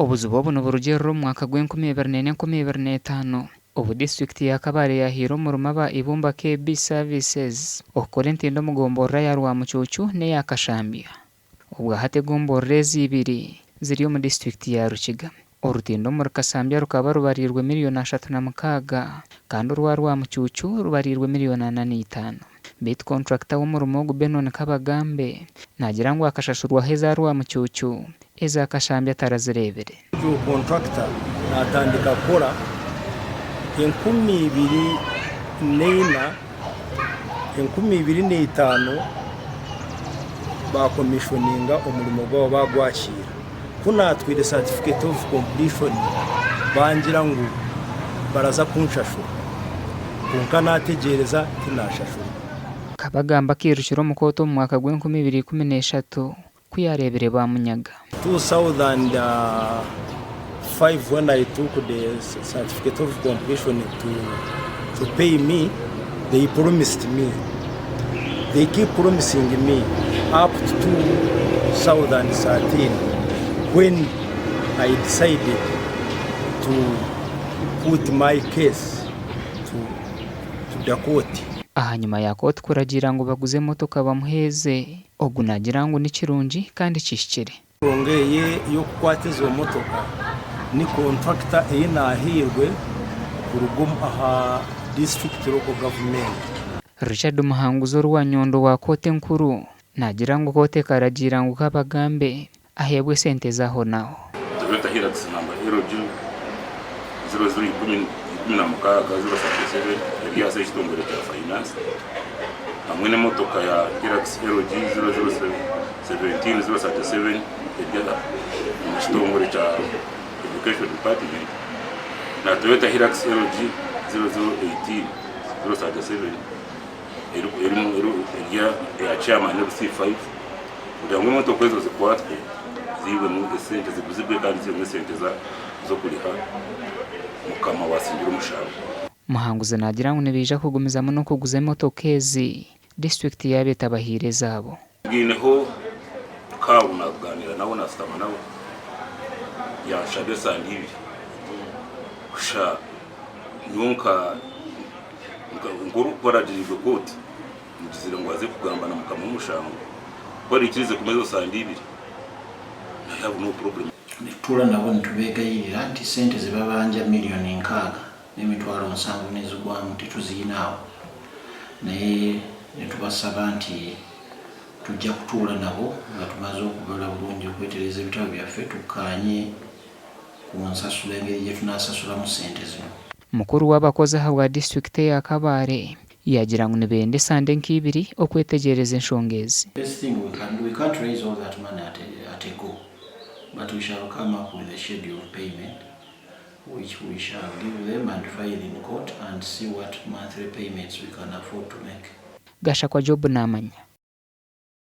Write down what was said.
Obuzubu buno burugero mu mwaka gw'2024 ubu district ya Kabale yahira umurimo aba ibumba KB services okora entindo mugomborera ya Rwamucucu ne ya Kashambya ubwo hategomborere zibiri ziri mu district ya Rukiga. Urutindo muri Kasambya rukaba rubarirwe $3.6 kandi urwa Rwamucucu rubarirwe $4.5. Bit contractor w'umurimo Benon Kabagambe nagira ngo akashashurwa heza Rwamucucu eza Kashambya tarazirebere. Uyu contractor natandika kora 2024 bakomishoninga umurimo gwabo bagwakira kunatwire certificate of completion bangira ngo baraza kunshashura kunka nategereza tinashashura. Kabagamba kirushiro mukoto mu mwaka gw'2013 kuyarebere bamunyaga 2005 when I took the certificate of completion to pay me. They promised me, they keep promising me up to 2013 when I decided to put my case to the court. Ahanyuma ya court kuragira ngo baguze Emotoka bamuheze ogunagira ngo ni kirungi kandi cishikire ongeye yo kwatiza Emotoka ni contractor inahirwe kurugum aha district local government. Richard Muhanguzo rwa Nyondo wa kote nkuru nagira ngo kote karagira ngo Kabagambe ahebwe sente zaho naho. Toyota Hilux number LG 0010 yari kitongore cya finance hamwe n'imotoka ya Hilux LG 007 yari kitongore cya education department na Toyota Hilux LG 0018 ya chairman ya C5 kugira ngo imotoka izo zikwatwe ziwe mu sente ziguzibwe kandi ziwe sente zo kuriha mukama wasingira umushahara. Muhanguze nagira ngo nibija kugumizamo no kuguza Emotoka ezi district ya beta bahire zabo gineho kabuna kuganira nabo nasitama nabo ya shabe sandibi kusha nyonka nguru baradirije koti mugizira ngo aze kugambana mukama umushango bari ikirize kumezo sandibi I have no problem. Nitura nabo ntubegayirira nti sente zibabanja miliyoni 6 n'emitwalo 7 n'ezigwamu tituzinawo naye netubasaba nti tujja kutuula nabo nga tumaze okubala bulungi okwetereza ebitabo byaffe tukanye ku nsasula engeri gye tunasasulamu sente zino. Mukuru w'abakozi wa district ya Kabale yagira ngo nibende sande nk'ibiri okwetegereza enshongezi. Best thing we can't raise all that money at a go, but we shall come up with a schedule of payment which we shall give them and file in court and see what monthly payments we can afford to make. Gasha kwa Job namanya.